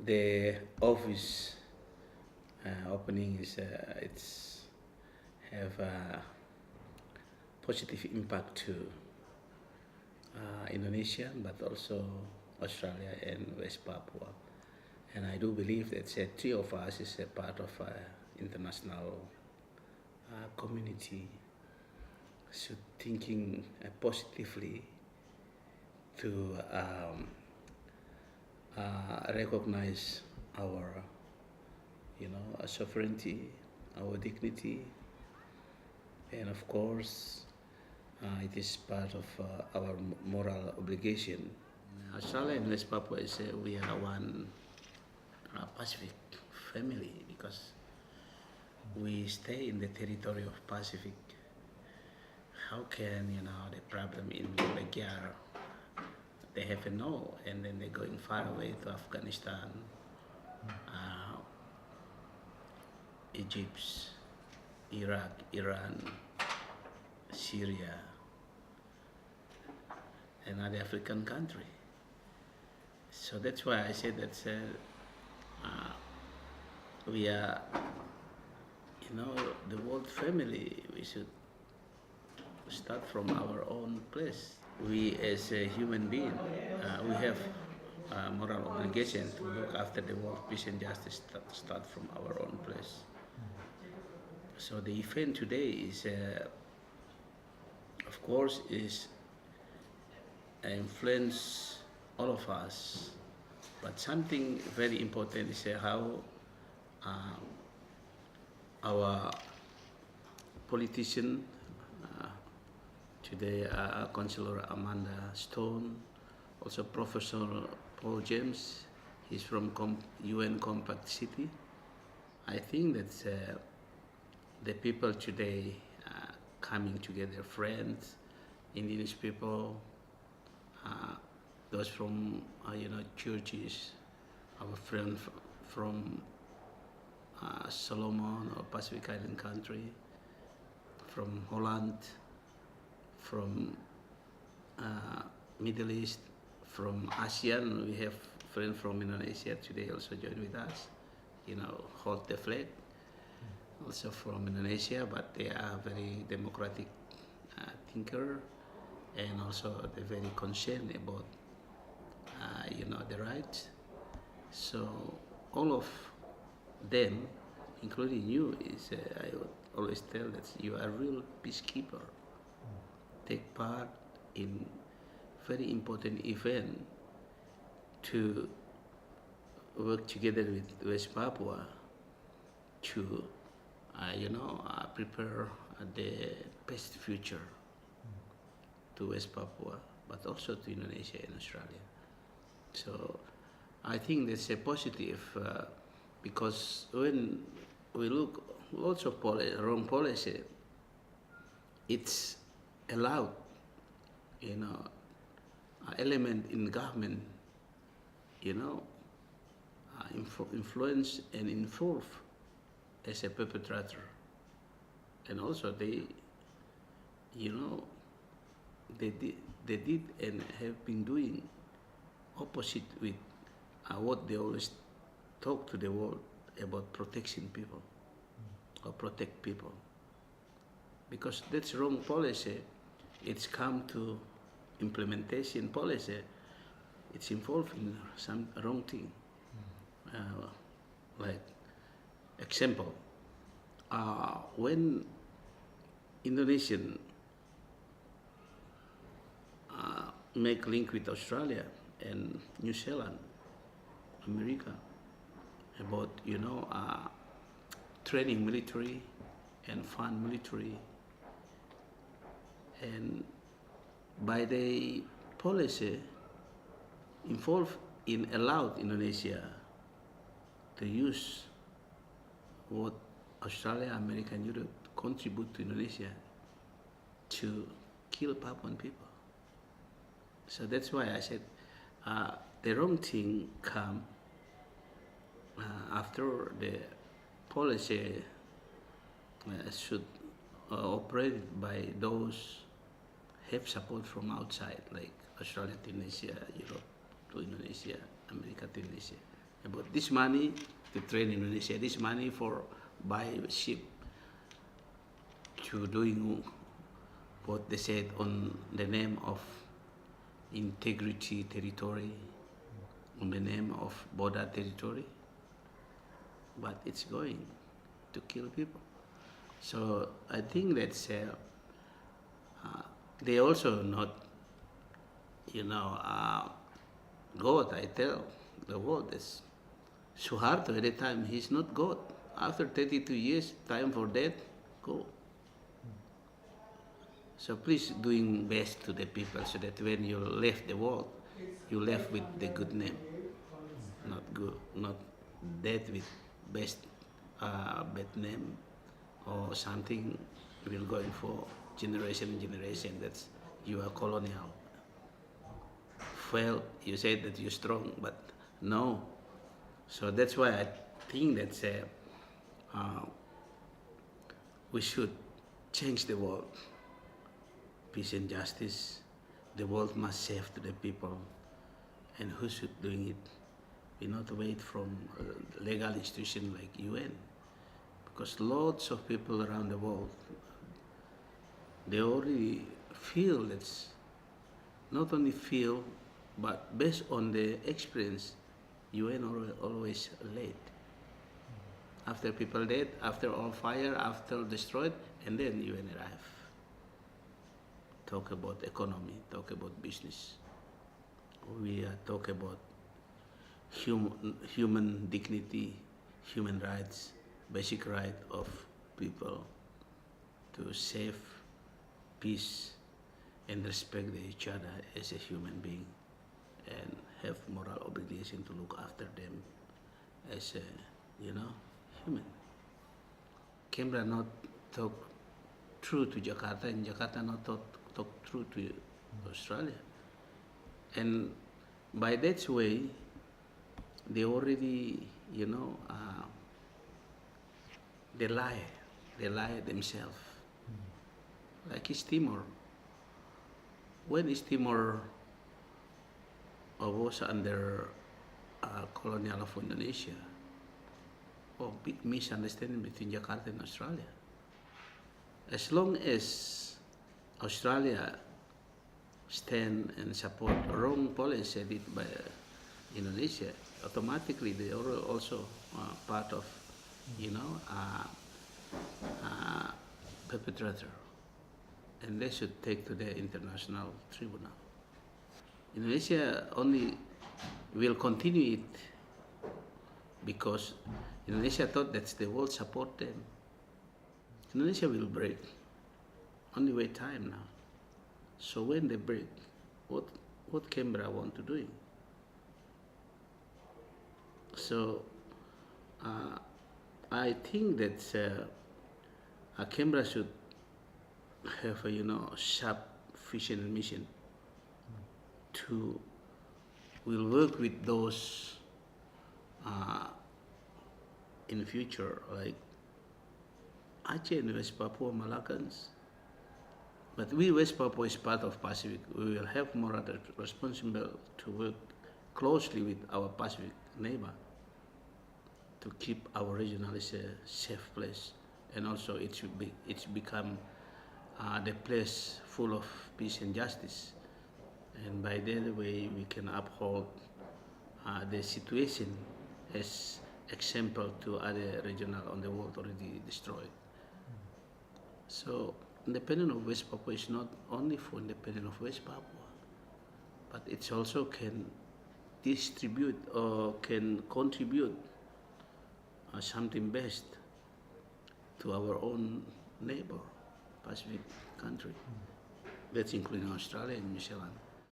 the office opening is it's have a positive impact to Indonesia, but also Australia and West Papua. And I do believe that three of us is a part of international community, so thinking positively to recognize our, our sovereignty, our dignity, and of course, it is part of our moral obligation. Australia and West Papua is we are one Pacific family because we stay in the territory of Pacific. How can the problem in your backyard? They have a no, and then they're going far away to Afghanistan, Egypt, Iraq, Iran, Syria, and other African country. So that's why I said that we are, the world family. We should start from our own place. We as a human being, we have a moral obligation to look after the world peace and justice start from our own place. So the event today is, of course, is influence all of us. But something very important is how our politician today, Councillor Amanda Stone, also Professor Paul James, he's from UN Compact City. I think that the people today coming together, friends, indigenous people, those from churches, our friends from Solomon or Pacific Island country, from Holland, from Middle East, from ASEAN. We have friends from Indonesia today also join with us, hold the flag, also from Indonesia, but they are very democratic thinker, and also they're very concerned about the rights. So all of them, including you, is I would always tell that you are a real peacekeeper. Take part in very important event to work together with West Papua to prepare the best future to West Papua, but also to Indonesia and Australia. So I think that's a positive because when we look lots of wrong policy, it's allowed, element in government, influence and involve as a perpetrator, and also they did and have been doing opposite with what they always talk to the world about protecting people or protect people, because that's wrong policy. It's come to implementation policy, it's involved in some wrong thing. Like example, when Indonesian make link with Australia and New Zealand, America, about training military and fund military, and by the policy involved in allowed Indonesia to use what Australia, America, and Europe contribute to Indonesia to kill Papuan people. So that's why I said the wrong thing come after the policy should operate by those have support from outside, like Australia to Indonesia, Europe to Indonesia, America to Indonesia, about this money to train Indonesia, this money for buy ship, to doing what they said on the name of integrity territory, on the name of border territory, but it's going to kill people. So I think that's they also not, God. I tell the world this. Suharto at the time, he's not God. After 32 years, time for death, go. So please doing best to the people so that when you left the world, you left with the good name, not death with bad name or something will going for generation and generation. That's you are colonial. Well, you said that you're strong, but no. So that's why I think that we should change the world. Peace and justice. The world must save to the people. And who should doing it? We not wait from a legal institution like UN. Because lots of people around the world, they already feel that's not only feel, but based on the experience, UN always late. After people dead, after all fire, after destroyed, and then UN arrive. Talk about economy, talk about business. We talk about human dignity, human rights, basic right of people to save peace and respect each other as a human being and have moral obligation to look after them as a, human. Canberra not talk true to Jakarta, and Jakarta not talk true to Australia. And by that way, they already, they lie themselves. Like East Timor. When East Timor was under colonial of Indonesia, big misunderstanding between Jakarta and Australia. As long as Australia stand and support wrong policy did by Indonesia, automatically they are also part of, perpetrator, and they should take to the international tribunal. Indonesia only will continue it because Indonesia thought that the world support them. Indonesia will break. Only wait time now. So when they break, what Canberra want to do? So I think that Canberra should have a sharp vision and mission to will work with those in the future, like Aceh and West Papua, Malaccans. But we, West Papua, is part of Pacific. We will have more responsible to work closely with our Pacific neighbor to keep our region as a safe place, and also it's become the place full of peace and justice. And by that way, we can uphold the situation as example to other regional on the world already destroyed. So independence of West Papua is not only for independence of West Papua, but it also can distribute or can contribute something best to our own neighbor, Pacific country. That's including Australia and New Zealand.